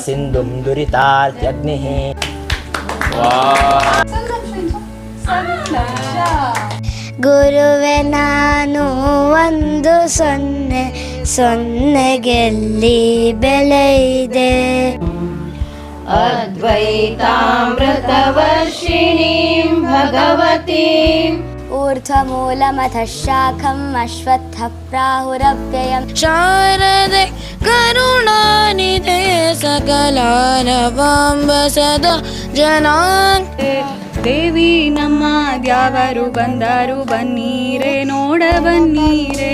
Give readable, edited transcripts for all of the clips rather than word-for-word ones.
ಸಿಂಧುಂ ದುರಿತಾರ್ತ್ಯಗ್ನಿಃ. ಗುರುವೆ ನಾನು ಒಂದು ಸೊನ್ನೆಗೆಲ್ಲಿ ಬೆಲೆ ಇದೆ. ಅದ್ವೈತಾಮೃತವರ್ಷಿಣೀಂ ಭಗವತೀಂ ಊರ್ಧ್ವಮೂಲಮಧಃ ಶಾಖಂ ಅಶ್ವತ್ಥ ಪ್ರಾಹುರವ್ಯಯಂ. ಶಾರದೆ ಕರುಣಾನಿಧೆ ಸಕಲಾನವಾಂಬ ಸದಾ ಜನಾನ್. ದೇವಿ ನಮ್ಮ ದ್ಯಾವರು ಬಂದರು ಬನ್ನೀರೆ ನೋಡ ಬನ್ನೀರೆ.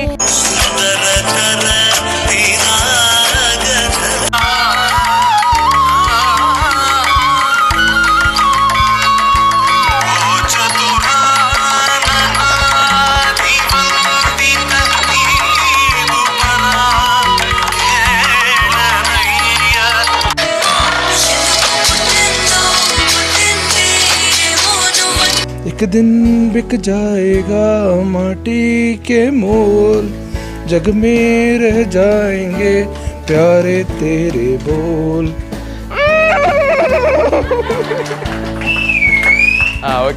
एक दिन बिक जाएगा माटी के मोल, जग में रह जाएंगे प्यारे तेरे बोल.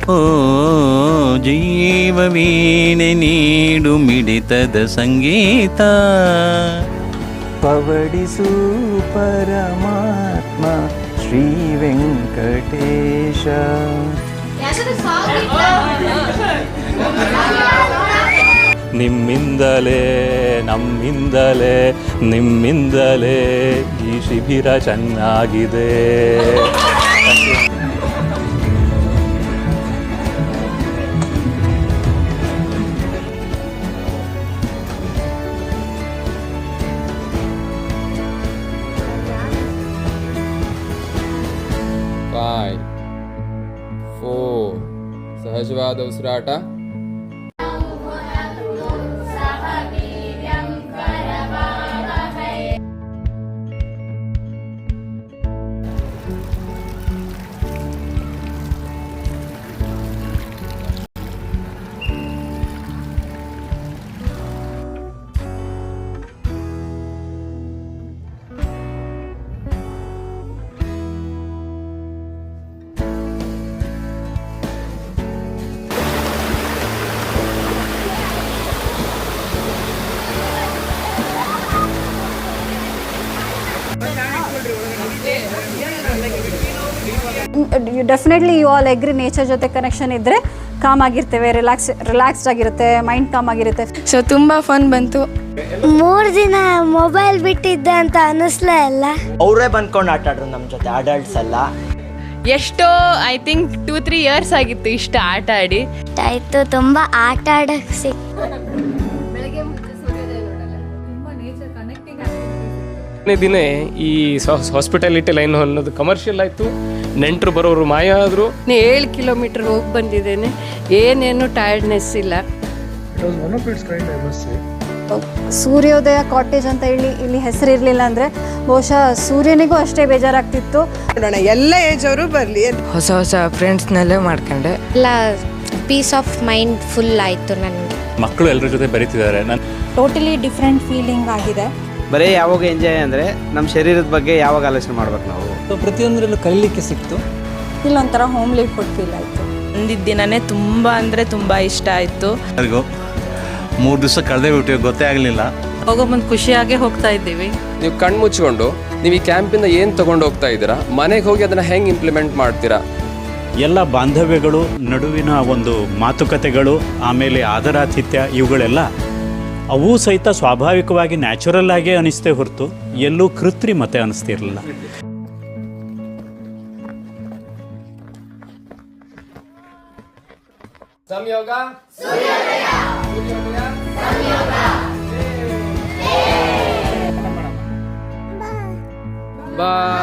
ಓ ಜೀವವೀಣೆ ನೀಡು ಮಿಡಿತದ ಸಂಗೀತ, ಪವಡಿಸು ಪರಮಾತ್ಮ ಶ್ರೀ ವೆಂಕಟೇಶ. ನಿಮ್ಮಿಂದಲೇ ನಮ್ಮಿಂದಲೇ ನಿಮ್ಮಿಂದಲೇ ಈ ಶಿಬಿರ ಚೆನ್ನಾಗಿದೆ. ಸಹಜವಾದ ಉಸಿರಾಟ. ಡೆಫಿನೆಟ್ಲಿ ಯು ಆಲ್ ಎಗ್ರಿ, ನೇಚರ್ ಜೊತೆ ಕನೆಕ್ಷನ್ ಇದ್ದರೆ ಕಾಮ್ ಆಗಿರ್ತೇವೆ, ರಿಲ್ಯಾಕ್ಸ್ಡ್ ಆಗಿರುತ್ತೆ, ಮೈಂಡ್ ಕಾಮ್ ಆಗಿರುತ್ತೆ. ಸೊ ತುಂಬ ಫನ್ ಬಂತು. 3 ದಿನ ಮೊಬೈಲ್ ಬಿಟ್ಟಿದ್ದೆ ಅಂತ ಅನ್ನಿಸ್ಲೇ ಇಲ್ಲ. ಅವರೇ ಬಂದ್ಕೊಂಡು ಆಟ ಆಡ್ರು ನಮ್ಮ ಜೊತೆ, ಅಡಲ್ಟ್ಸ್ ಎಲ್ಲ. ಎಷ್ಟೋ ಐ ಥಿಂಕ್ 2-3 ಇಯರ್ಸ್ ಆಗಿತ್ತು ಇಷ್ಟ ಆಟ ಆಡಿ. ಆಯ್ತು, ತುಂಬ ಆಟ ಆಡಕ್ಕೆ ದಿನ ಈ ಹಾಸ್ಪಿಟಾಲಿಟಿ ಲೈನ್ ಅನ್ನೋದು ಕಮರ್ಷಿಯಲ್ ಆಯಿತು. ನೆಂಟರು ಬರೋರು ಮಾಯ ಆದರು. 7 ಕಿಲೋಮೀಟರ್ ಹೋಗಿ ಬಂದಿದ್ದೇನೆ, ಏನೇನು ಟಯರ್ಡ್ನೆಸ್ ಇಲ್ಲ. ಸೂರ್ಯೋದಯ ಕಾಟೇಜ್ ಅಂತ ಹೇಳಿ ಇಲ್ಲಿ ಹೆಸರು ಇರಲಿಲ್ಲ ಅಂದರೆ ಬಹುಶಃ ಸೂರ್ಯನಿಗೂ ಅಷ್ಟೇ ಬೇಜಾರಾಗ್ತಿತ್ತು. ಎಲ್ಲ ಏಜ್ ಅವರು ಬರಲಿ. ಹೊಸ ಹೊಸ ಫ್ರೆಂಡ್ಸ್ನಲ್ಲೇ ಮಾಡ್ಕೊಂಡೆ. ಎಲ್ಲ ಪೀಸ್ ಆಫ್ ಮೈಂಡ್ ಫುಲ್ ಆಯಿತು ನನಗೆ. ಮಕ್ಕಳು ಎಲ್ಲರ ಜೊತೆ ಬೆರೀತಿದ್ದಾರೆ. ನಾನು ಟೋಟಲಿ ಡಿಫ್ರೆಂಟ್ ಫೀಲಿಂಗ್ ಆಗಿದೆ. ಬರೀ ಯಾವಾಗ ಎಂಜಾಯ್ ಅಂದರೆ ನಮ್ಮ ಶರೀರದ ಬಗ್ಗೆ ಯಾವಾಗ ಆಲೋಚನೆ ಮಾಡ್ಬೇಕು ನಾವು. ಪ್ರತಿಯೊಂದರಲ್ಲೂ ಕಲೀಲಿಕ್ಕೆ ಸಿಕ್ತು. ಇಲ್ಲೊಂಥರ ಹೋಮ್ಲಿ ಫುಡ್ ಫೀಲ್ ಆಯಿತು. ಒಂದಿದ್ದ ದಿನನೇ ತುಂಬ ಅಂದರೆ ತುಂಬ ಇಷ್ಟ ಆಯಿತು. 3 ದಿವಸ ಕಳೆದೇ ಬಿಟ್ಟಿವಿ, ಗೊತ್ತೇ ಆಗಲಿಲ್ಲ. ಹೋಗೋ ಮುಂದೆ ಖುಷಿಯಾಗೇ ಹೋಗ್ತಾ ಇದ್ದೀವಿ. ನೀವು ಕಣ್ಣು ಮುಚ್ಕೊಂಡು ನೀವು ಈ ಕ್ಯಾಂಪಿಂದ ಏನು ತೊಗೊಂಡು ಹೋಗ್ತಾ ಇದ್ದೀರಾ, ಮನೆಗೆ ಹೋಗಿ ಅದನ್ನು ಹೆಂಗೆ ಇಂಪ್ಲಿಮೆಂಟ್ ಮಾಡ್ತೀರಾ. ಎಲ್ಲ ಬಾಂಧವ್ಯಗಳು, ನಡುವಿನ ಒಂದು ಮಾತುಕತೆಗಳು, ಆಮೇಲೆ ಆದರಾತಿಥ್ಯ, ಇವುಗಳೆಲ್ಲ ಅವು ಸಹಿತ ಸ್ವಾಭಾವಿಕವಾಗಿ ನ್ಯಾಚುರಲ್ ಆಗೇ ಅನಿಸ್ತೇ ಹೊರತು ಎಲ್ಲೂ ಕೃತ್ರಿಮತೆ ಅನಿಸ್ತಿರಲಿಲ್ಲ. ಸಂಯೋಗ ಬಾಯ್.